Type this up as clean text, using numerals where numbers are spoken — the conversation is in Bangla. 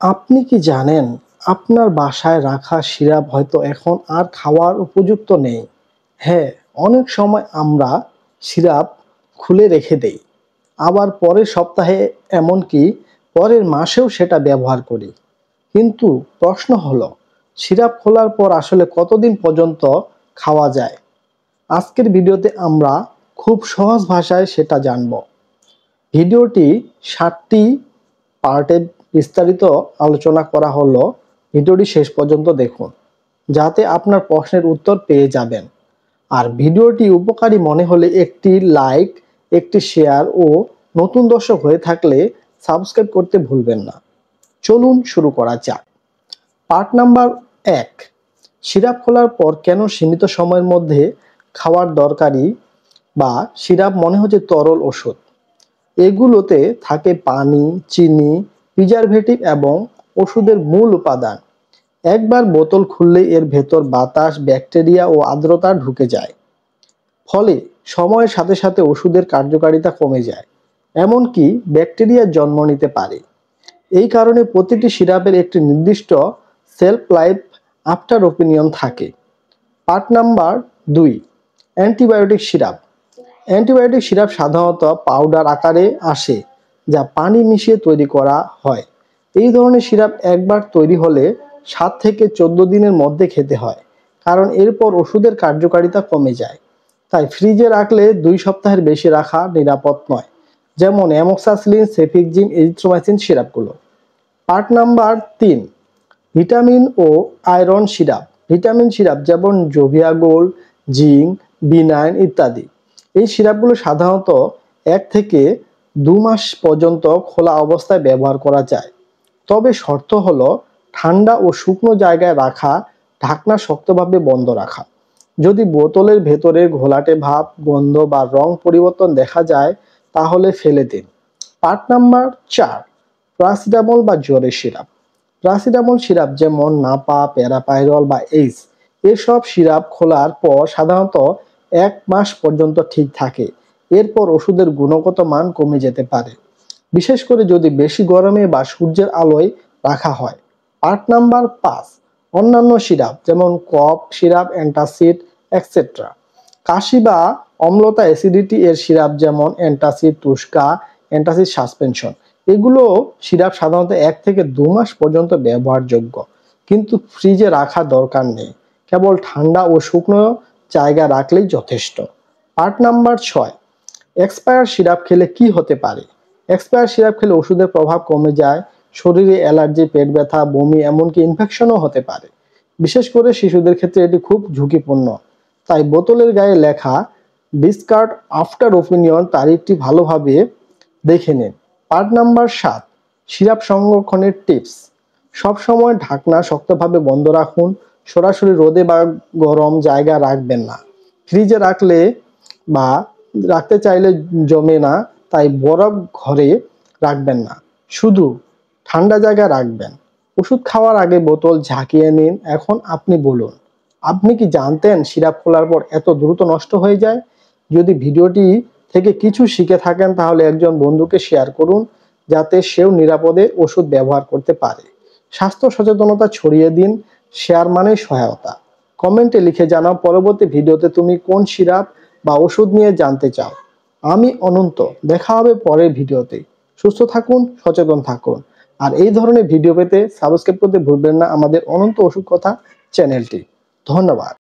আপনি কি জানেন আপনার বাসায় রাখা সিরাপ হয়তো এখন আর খাওয়ার উপযুক্ত নেই? হ্যাঁ, অনেক সময় আমরা সিরাপ খুলে রেখে দেই। আবার পরের সপ্তাহে এমনকি পরের মাসেও সেটা ব্যবহার করি। কিন্তু প্রশ্ন হলো, সিরাপ খোলার পর আসলে কতদিন পর্যন্ত খাওয়া যায়? আজকের ভিডিওতে আমরা খুব সহজ ভাষায় সেটা জানব। ভিডিওটি 7টি পার্টে বিস্তারিত আলোচনা করা হলো। ভিডিওটি শেষ পর্যন্ত দেখুন যাতে আপনার প্রশ্নের উত্তর পেয়ে যাবেন। আর ভিডিওটি উপকারী মনে হলে একটি লাইক, একটি শেয়ার ও নতুন দর্শক হয়ে থাকলে সাবস্ক্রাইব করতে ভুলবেন না। চলুন শুরু করা যাক। পার্ট নাম্বার 1, সিরাপ খোলার পর কেন সীমিত সময়ের মধ্যে খাওয়ার দরকারি বা সিরাপ মনে হচ্ছে তরল ওষুধ। এগুলোতে থাকে পানি, চিনি, প্রিজারভেটিভ এবং ওষুধের মূল উপাদান। একবার বোতল খুললে এর ভেতর বাতাস, ব্যাকটেরিয়া ও আর্দ্রতা ঢুকে যায়। ফলে সময়ের সাথে সাথে ওষুধের কার্যকারিতা কমে যায়, এমনকি ব্যাকটেরিয়ার জন্ম নিতে পারে। এই কারণে প্রতিটি সিরাপের একটি নির্দিষ্ট সেলফ লাইফ আফটার ওপিনিয়ন থাকে। Part number 2, antibiotic syrup. Antibiotic syrup সাধারণত পাউডার আকারে আসে, যা পানি মিশিয়ে তৈরি করা হয়। এই ধরনের সিরাপ একবার তৈরি হলে 7 থেকে 14 দিনের মধ্যে খেতে হয়, কারণ এরপর ওষুধের কার্যকারিতা কমে যায়। তাই ফ্রিজে রাখলে 2 সপ্তাহের বেশি রাখা নিরাপদ নয়, যেমন অ্যামোক্সাসিলিন, সেফিক্সিম, এজিথ্রোমাইসিন সিরাপগুলো। পার্ট নাম্বার 3, ভিটামিন ও আয়রন সিরাপ। ভিটামিন সিরাপ যেমন জোভিয়া গোল্ড, জিঙ্ক, B9 ইত্যাদি। এই সিরাপগুলো সাধারণত 1 থেকে 2 মাস পর্যন্ত খোলা অবস্থায় ব্যবহার করা যায়। তবে শর্ত হলো ঠান্ডা ও শুকনো জায়গায় রাখা, ঢাকনা শক্তভাবে বন্ধ রাখা। যদি বোতলের ভেতরে ঘোলাটে ভাব, গন্ধ বা রং পরিবর্তন দেখা যায় তাহলে ফেলে দিন। পার্ট নাম্বার 4, প্যারাসিটামল বা জ্বরের সিরাপ। প্যারাসিটামল সিরাপ যেমন নাপা, প্যারাপাইরল বা এইস, এসব সিরাপ খোলার পর সাধারণত 1 মাস পর্যন্ত ঠিক থাকে। এরপর ওষুধের গুণগত মান কমে যেতে পারে, বিশেষ করে যদি বেশি গরমে বা সূর্যের আলোয় রাখা হয়। পার্ট নাম্বার 5, অন্যান্য সিরাপ যেমন কফ সিরাপ, অ্যান্টাসিড এক্সেট্রা। কাশি বা অম্লতা, অ্যাসিডিটি এর সিরাপ যেমন অ্যান্টাসিড তুস্কা, অ্যান্টাসিড সাসপেনশন। এগুলো সিরাপ সাধারণত 1 থেকে 2 মাস পর্যন্ত ব্যবহারযোগ্য, কিন্তু ফ্রিজে রাখা দরকার নেই। কেবল ঠান্ডা ও শুকনো জায়গা রাখলেই যথেষ্ট। পার্ট নাম্বার 6, এক্সপায়ার সিরাপ খেলে কি হতে পারে। এক্সপায়ার সিরাপ খেলে ওষুধের প্রভাব কমে যায়, শরীরে অ্যালার্জি, পেট ব্যথা, বমি, এমনকি ইনফেকশনও হতে পারে। বিশেষ করে শিশুদের ক্ষেত্রে এটি খুব ঝুঁকিপূর্ণ। তাই বোতলের গায়ে লেখা ডিসকার্ড আফটার ওপিনিয়ন তারিখটি ভালোভাবে দেখে নিন। পার্ট নাম্বার 7, সিরাপ সংরক্ষণের টিপস। সবসময় ঢাকনা শক্তভাবে বন্ধ রাখুন। সরাসরি রোদে বা গরম জায়গায় রাখবেন না। ফ্রিজে রাখলে বা রাখতে চাইলে জমে না, তাই বরফ ঘরে রাখবেন না, শুধু ঠান্ডা জায়গায় রাখবেন। ওষুধ খাওয়ার আগে বোতল ঝাঁকিয়ে নিন। এখন আপনি বলুন, আপনি কি জানতেন সিরাপ খোলার পর এত দ্রুত নষ্ট হয়ে যায়? যদি ভিডিওটি থেকে কিছু শিখে থাকেন তাহলে একজন বন্ধুকে শেয়ার করুন, যাতে সেও নিরাপদে ওষুধ ব্যবহার করতে পারে। স্বাস্থ্য সচেতনতা ছড়িয়ে দিন, শেয়ার মানেই সহায়তা। কমেন্টে লিখে জানাও পরবর্তী ভিডিওতে তুমি কোন সিরাপ বা ওষুধ নিয়ে জানতে চাও। আমি অনন্ত, দেখা হবে পরের ভিডিওতে। সুস্থ থাকুন, সচেতন থাকুন। আর এই ধরনের ভিডিও পেতে সাবস্ক্রাইব করতে ভুলবেন না আমাদের অনন্ত ওষুধ কথা চ্যানেলটি। ধন্যবাদ।